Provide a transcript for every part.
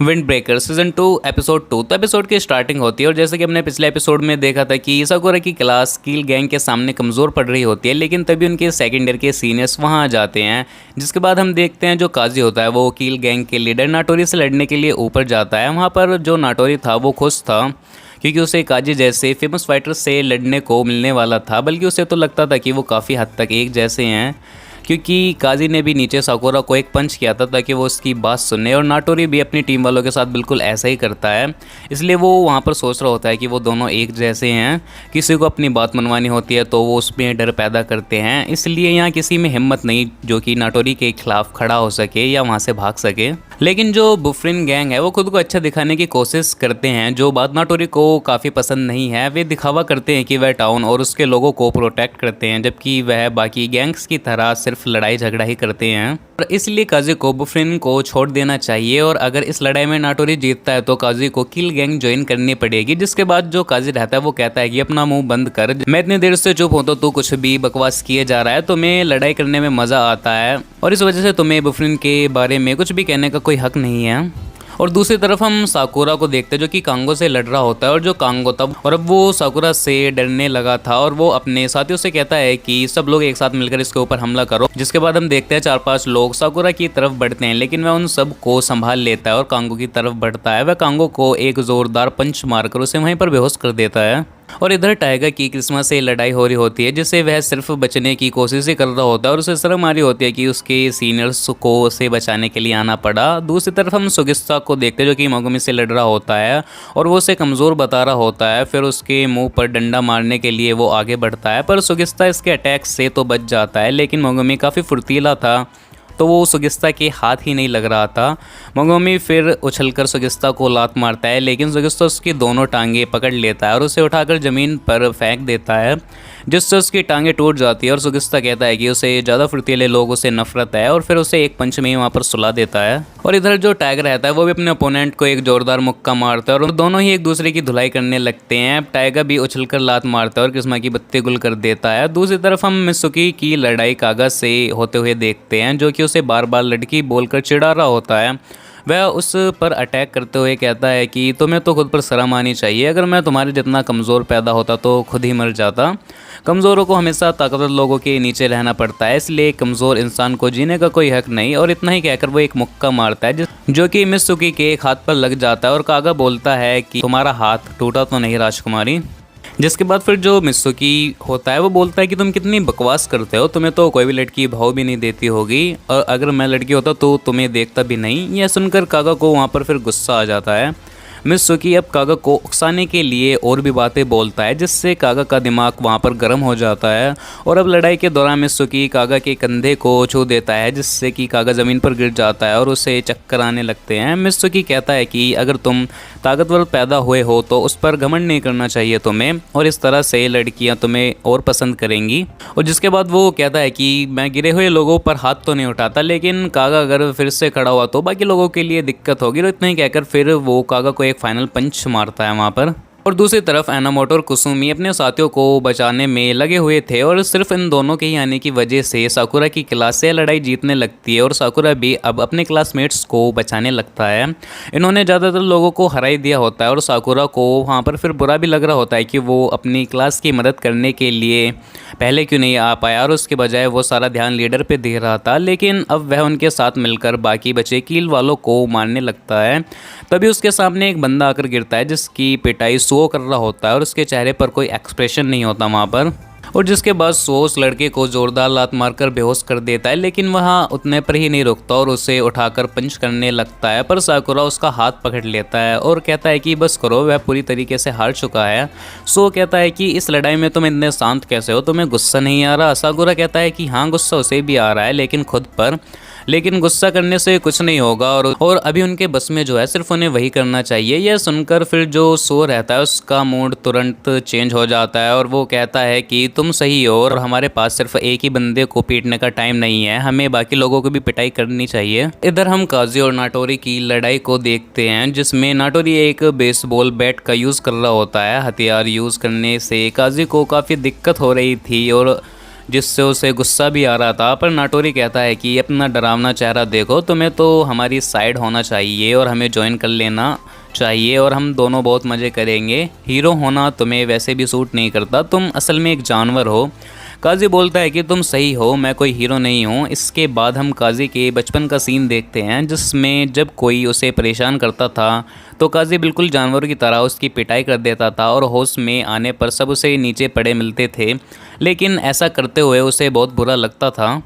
Wind breaker season 2 episode 2। तो episode की starting होती है और जैसे कि हमने पिछले एपिसोड में देखा था कि साकुरा की क्लास कील गैंग के सामने कमज़ोर पड़ रही होती है, लेकिन तभी उनके सेकंड ईयर के सीनियर्स वहां आ जाते हैं। जिसके बाद हम देखते हैं जो काजी होता है वो कील गैंग के लीडर नाटोरी से लड़ने के लिए ऊपर जाता है। वहाँ पर जो नाटोरी था वो खुश था क्योंकि उसे काजी जैसे फेमस फाइटर से लड़ने को मिलने वाला था, बल्कि उसे तो लगता था कि वो काफ़ी हद तक एक जैसे हैं क्योंकि काजी ने भी नीचे साकुरा को एक पंच किया था ताकि वो उसकी बात सुने, और नाटोरी भी अपनी टीम वालों के साथ बिल्कुल ऐसा ही करता है। इसलिए वो वहाँ पर सोच रहा होता है कि वो दोनों एक जैसे हैं, किसी को अपनी बात मनवानी होती है तो वो उसमें डर पैदा करते हैं। इसलिए यहाँ किसी में हिम्मत नहीं जो कि नाटोरी के खिलाफ खड़ा हो सके या वहाँ से भाग सके। लेकिन जो बुफरिन गैंग है वो खुद को अच्छा दिखाने की कोशिश करते हैं, जो बात नाटोरी को काफ़ी पसंद नहीं है। वे दिखावा करते हैं कि वह टाउन और उसके लोगों को प्रोटेक्ट करते हैं, जबकि वह बाकी गैंग्स की तरह सिर्फ लड़ाई झगड़ा ही करते हैं। और इसलिए काजी को बुफरिन को छोड़ देना चाहिए, और अगर इस लड़ाई में नाटोरी जीतता है तो काजी को किल गैंग ज्वाइन करनी पड़ेगी। जिसके बाद जो काजी रहता है वो कहता है कि अपना मुंह बंद कर, मैं इतनी देर से चुप हूं तो तू कुछ भी बकवास किए जा रहा है, तुम्हें लड़ाई करने में मज़ा आता है और इस वजह से तुम्हें बुफरिन के बारे में कुछ भी कहने का कोई हक नहीं है। और दूसरी तरफ हम साकुरा को देखते हैं जो कि कांगो से लड़ रहा होता है, और जो कांगो था और अब वो साकुरा से डरने लगा था और वो अपने साथियों से कहता है कि सब लोग एक साथ मिलकर इसके ऊपर हमला करो। जिसके बाद हम देखते हैं 4-5 लोग साकुरा की तरफ बढ़ते हैं, लेकिन वह उन सब को संभाल लेता है और कांगो की तरफ बढ़ता है। वह कांगो को एक जोरदार पंच मारकर उसे वहीं पर बेहोश कर देता है। और इधर टाइगर की क्रिसमस से लड़ाई हो रही होती है, जिससे वह सिर्फ बचने की कोशिश ही कर रहा होता है और उसे शर्म आ रही होती है कि उसके सीनियर्स को उसे बचाने के लिए आना पड़ा। दूसरी तरफ हम सुगिस्ता को देखते हैं जो कि मोगमी से लड़ रहा होता है और वो उसे कमज़ोर बता रहा होता है। फिर उसके मुंह पर डंडा मारने के लिए वो आगे बढ़ता है, पर सुगिस्ता इसके अटैक से तो बच जाता है, लेकिन मोगमी काफ़ी फुर्तीला था तो वो सुगिस्ता के हाथ ही नहीं लग रहा था। मोगमी फिर उछलकर सुगिस्ता को लात मारता है, लेकिन सुगिस्ता उसकी दोनों टांगे पकड़ लेता है और उसे उठाकर ज़मीन पर फेंक देता है, जिससे उसकी टांगे टूट जाती है। और सुगिस्ता कहता है कि उसे ज़्यादा फुर्तीले लोगों से नफरत है और फिर उसे एक पंच में वहाँ पर सुला देता है। और इधर जो टाइगर रहता है वो भी अपने ओपोनेंट को एक जोरदार मुक्का मारता है और दोनों ही एक दूसरे की धुलाई करने लगते हैं। टाइगर भी उछलकर लात मारता है और किस्मा की बत्ती गुल कर देता है। दूसरी तरफ हम मित्सुकी की लड़ाई कागा से होते हुए देखते हैं जो कि उसे बार बार लड़की बोलकर चिढ़ा रहा होता है। वह उस पर अटैक करते हुए कहता है कि तुम्हें तो खुद पर शर्म आनी चाहिए, अगर मैं तुम्हारे जितना कमज़ोर पैदा होता तो खुद ही मर जाता। कमज़ोरों को हमेशा ताकतवर लोगों के नीचे रहना पड़ता है, इसलिए कमज़ोर इंसान को जीने का कोई हक नहीं। और इतना ही कहकर वो एक मुक्का मारता है जो कि मित्सुकी के एक हाथ पर लग जाता है और कागा बोलता है कि तुम्हारा हाथ टूटा तो नहीं राजकुमारी। जिसके बाद फिर जो मित्सुकी होता है वो बोलता है कि तुम कितनी बकवास करते हो, तुम्हें तो कोई भी लड़की भाव भी नहीं देती होगी, और अगर मैं लड़की होता तो तुम्हें देखता भी नहीं। यह सुनकर कागा को वहाँ पर फिर गुस्सा आ जाता है। मित्सुकी अब कागा को उकसाने के लिए और भी बातें बोलता है, जिससे कागा का दिमाग वहाँ पर गर्म हो जाता है। और अब लड़ाई के दौरान मित्सुकी कागा के कंधे को छू देता है, जिससे कि कागा ज़मीन पर गिर जाता है और उसे चक्कर आने लगते हैं। मित्सुकी कहता है कि अगर तुम ताकतवर पैदा हुए हो तो उस पर घमंड नहीं करना चाहिए तुम्हें, और इस तरह से लड़कियां तुम्हें और पसंद करेंगी। और जिसके बाद वो कहता है कि मैं गिरे हुए लोगों पर हाथ तो नहीं उठाता, लेकिन कागा अगर फिर से खड़ा हुआ तो बाकी लोगों के लिए दिक्कत होगी। तो इतना ही कहकर फिर वो कागा को एक फाइनल पंच मारता है वहाँ पर। और दूसरी तरफ एनामोटो और कुसुमी अपने साथियों को बचाने में लगे हुए थे, और सिर्फ इन दोनों के ही आने की वजह से साकुरा की क्लास से लड़ाई जीतने लगती है और साकुरा भी अब अपने क्लासमेट्स को बचाने लगता है। इन्होंने ज़्यादातर लोगों को हरा ही दिया होता है और साकुरा को वहाँ पर फिर बुरा भी लग रहा होता है कि वो अपनी क्लास की मदद करने के लिए पहले क्यों नहीं आ पाया, और उसके बजाय वो सारा ध्यान लीडर पे दे रहा था। लेकिन अब वह उनके साथ मिलकर बाकी बचे कील वालों को मारने लगता है। तभी उसके सामने एक बंदा आकर गिरता है जिसकी पिटाई सो कर रहा होता है और उसके चेहरे पर कोई एक्सप्रेशन नहीं होता वहाँ पर। और जिसके बाद सो उस लड़के को जोरदार लात मारकर बेहोश कर देता है, लेकिन वहाँ उतने पर ही नहीं रुकता और उसे उठाकर पंच करने लगता है। पर साकुरा उसका हाथ पकड़ लेता है और कहता है कि बस करो, वह पूरी तरीके से हार चुका है। सो कहता है कि इस लड़ाई में तुम इतने शांत कैसे हो, तुम्हें गुस्सा नहीं आ रहा। साकुरा कहता है कि हाँ, गुस्सा उसे भी आ रहा है लेकिन खुद पर, लेकिन गुस्सा करने से कुछ नहीं होगा, और अभी उनके बस में जो है सिर्फ उन्हें वही करना चाहिए। यह सुनकर फिर जो सो रहता है उसका मूड तुरंत चेंज हो जाता है और वो कहता है कि तुम सही हो और हमारे पास सिर्फ एक ही बंदे को पीटने का टाइम नहीं है, हमें बाकी लोगों को भी पिटाई करनी चाहिए। इधर हम काजी और नाटोरी की लड़ाई को देखते हैं, जिसमें नाटोरी एक बेसबॉल बैट का यूज़ कर रहा होता है। हथियार यूज़ करने से काजी को काफ़ी दिक्कत हो रही थी और जिससे उसे गुस्सा भी आ रहा था। पर नाटोरी कहता है कि अपना डरावना चेहरा देखो, तुम्हें तो हमारी साइड होना चाहिए और हमें ज्वाइन कर लेना चाहिए और हम दोनों बहुत मज़े करेंगे। हीरो होना तुम्हें वैसे भी सूट नहीं करता, तुम असल में एक जानवर हो। काजी बोलता है कि तुम सही हो, मैं कोई हीरो नहीं हूँ। इसके बाद हम काजी के बचपन का सीन देखते हैं, जिसमें जब कोई उसे परेशान करता था तो काजी बिल्कुल जानवरों की तरह उसकी पिटाई कर देता था और होश में आने पर सब उसे नीचे पड़े मिलते थे, लेकिन ऐसा करते हुए उसे बहुत बुरा लगता था।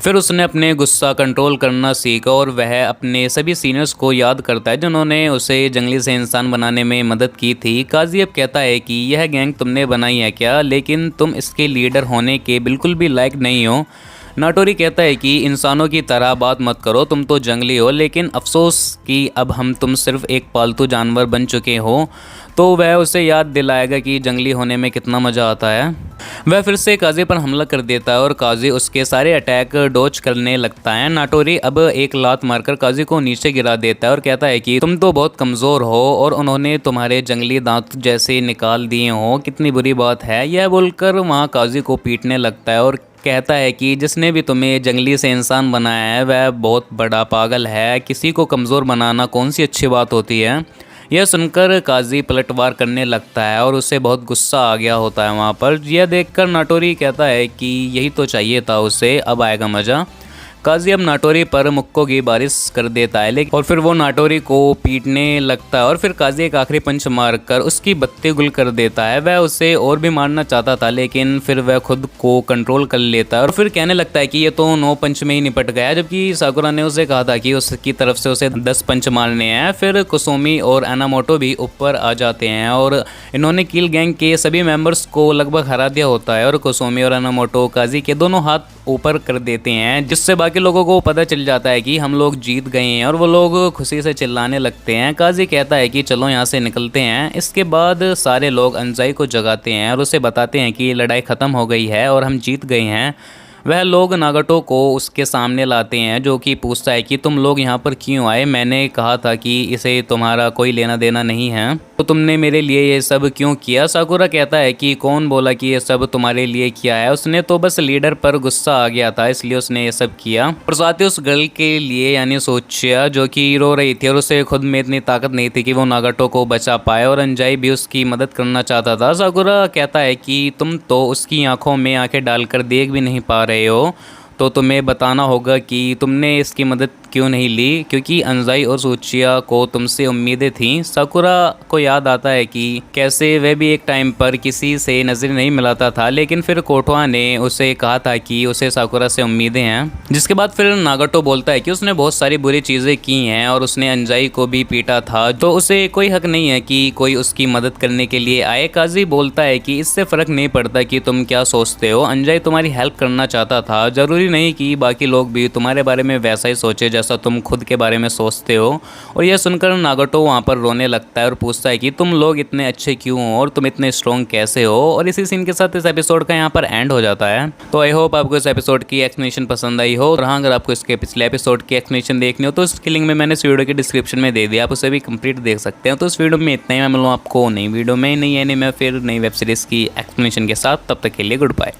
फिर उसने अपने गुस्सा कंट्रोल करना सीखा और वह अपने सभी सीनियर्स को याद करता है जिन्होंने उसे जंगली से इंसान बनाने में मदद की थी। काजी अब कहता है कि यह गैंग तुमने बनाई है क्या, लेकिन तुम इसके लीडर होने के बिल्कुल भी लायक नहीं हो। नाटोरी कहता है कि इंसानों की तरह बात मत करो, तुम तो जंगली हो, लेकिन अफसोस कि अब हम तुम सिर्फ एक पालतू जानवर बन चुके हो। तो वह उसे याद दिलाएगा कि जंगली होने में कितना मज़ा आता है। वह फिर से काजी पर हमला कर देता है और काजी उसके सारे अटैक डॉज करने लगता है। नाटोरी अब एक लात मारकर काजी को नीचे गिरा देता है और कहता है कि तुम तो बहुत कमज़ोर हो और उन्होंने तुम्हारे जंगली दांत जैसे निकाल दिए हो, कितनी बुरी बात है। यह बोलकर वहाँ काजी को पीटने लगता है और कहता है कि जिसने भी तुम्हें जंगली से इंसान बनाया है वह बहुत बड़ा पागल है, किसी को कमज़ोर बनाना कौन सी अच्छी बात होती है। यह सुनकर काजी पलटवार करने लगता है और उसे बहुत गुस्सा आ गया होता है वहाँ पर। यह देखकर नाटोरी कहता है कि यही तो चाहिए था उसे, अब आएगा मज़ा। काजी अब नाटोरी पर मुक्कों की बारिश कर देता है लेकिन और फिर वो नाटोरी को पीटने लगता है और फिर काजी एक आखिरी पंच मारकर उसकी बत्ती गुल कर देता है। वह उसे और भी मारना चाहता था लेकिन फिर वह खुद को कंट्रोल कर लेता है और फिर कहने लगता है कि ये तो 9 पंच में ही निपट गया, जबकि साकुरा ने उसे कहा था कि उसकी तरफ से उसे 10 पंच मारने हैं। फिर कुसुमी और एनामोटो भी ऊपर आ जाते हैं और इन्होंने किल गैंग के सभी मेंबर्स को लगभग हरा दिया होता है और कुसुमी और एनामोटो काजी के दोनों हाथ ऊपर कर देते हैं, जिससे बाकी लोगों को पता चल जाता है कि हम लोग जीत गए हैं और वो लोग खुशी से चिल्लाने लगते हैं। काजी कहता है कि चलो यहाँ से निकलते हैं। इसके बाद सारे लोग अंजाई को जगाते हैं और उसे बताते हैं कि लड़ाई ख़त्म हो गई है और हम जीत गए हैं। वह लोग नागाटो को उसके सामने लाते हैं जो कि पूछता है कि तुम लोग यहाँ पर क्यों आए, मैंने कहा था कि इसे तुम्हारा कोई लेना देना नहीं है, तो तुमने मेरे लिए ये सब क्यों किया। साकुरा कहता है कि कौन बोला कि ये सब तुम्हारे लिए किया है, उसने तो बस लीडर पर गुस्सा आ गया था इसलिए उसने ये सब किया। और साथ ही उस गर्ल के लिए यानी सोचिया जो कि रो रही थी और उसे खुद में इतनी ताकत नहीं थी कि वो नागाटो को बचा पाए और अंजाई भी उसकी मदद करना चाहता था। साकुरा कहता है कि तुम तो उसकी आंखों में आंखें डालकर देख भी नहीं पा रहे हो, तो तुम्हें बताना होगा कि तुमने इसकी मदद क्यों नहीं ली, क्योंकि अंजाई और सूचिया को तुमसे उम्मीदें थीं। साकुरा को याद आता है कि कैसे वह भी एक टाइम पर किसी से नज़र नहीं मिलाता था, लेकिन फिर कोटवा ने उसे कहा था कि उसे साकुरा से उम्मीदें हैं। जिसके बाद फिर नागाटो बोलता है कि उसने बहुत सारी बुरी चीज़ें की हैं और उसने अंजाई को भी पीटा था, तो उसे कोई हक नहीं है कि कोई उसकी मदद करने के लिए आए। काजी बोलता है कि इससे फ़र्क नहीं पड़ता कि तुम क्या सोचते हो, अंजाई तुम्हारी हेल्प करना चाहता था, ज़रूरी नहीं कि बाकी लोग भी तुम्हारे बारे में वैसा ही सोचे जैसा तुम खुद के बारे में सोचते हो। और यह सुनकर नागाटो वहाँ पर रोने लगता है और पूछता है कि तुम लोग इतने अच्छे क्यों हो और तुम इतने स्ट्रॉन्ग कैसे हो। और इसी सीन के साथ इस एपिसोड का यहाँ पर एंड हो जाता है। तो आई होप आपको इस एपिसोड की एक्सप्लेनेशन पसंद आई हो। और हाँ, अगर आपको इसके पिछले एपिसोड की एक्सप्लेनेशन देखनी हो तो उसकी लिंक में मैंने इस वीडियो के डिस्क्रिप्शन में दे दिया, आप उसे भी कंप्लीट देख सकते हैं। तो इस वीडियो में इतना ही, मैं मिलूँ आपको नई वीडियो में नई एनीमे फिर नई वेब सीरीज़ की एक्सप्लेनेशन के साथ। तब तक के लिए गुड बाय।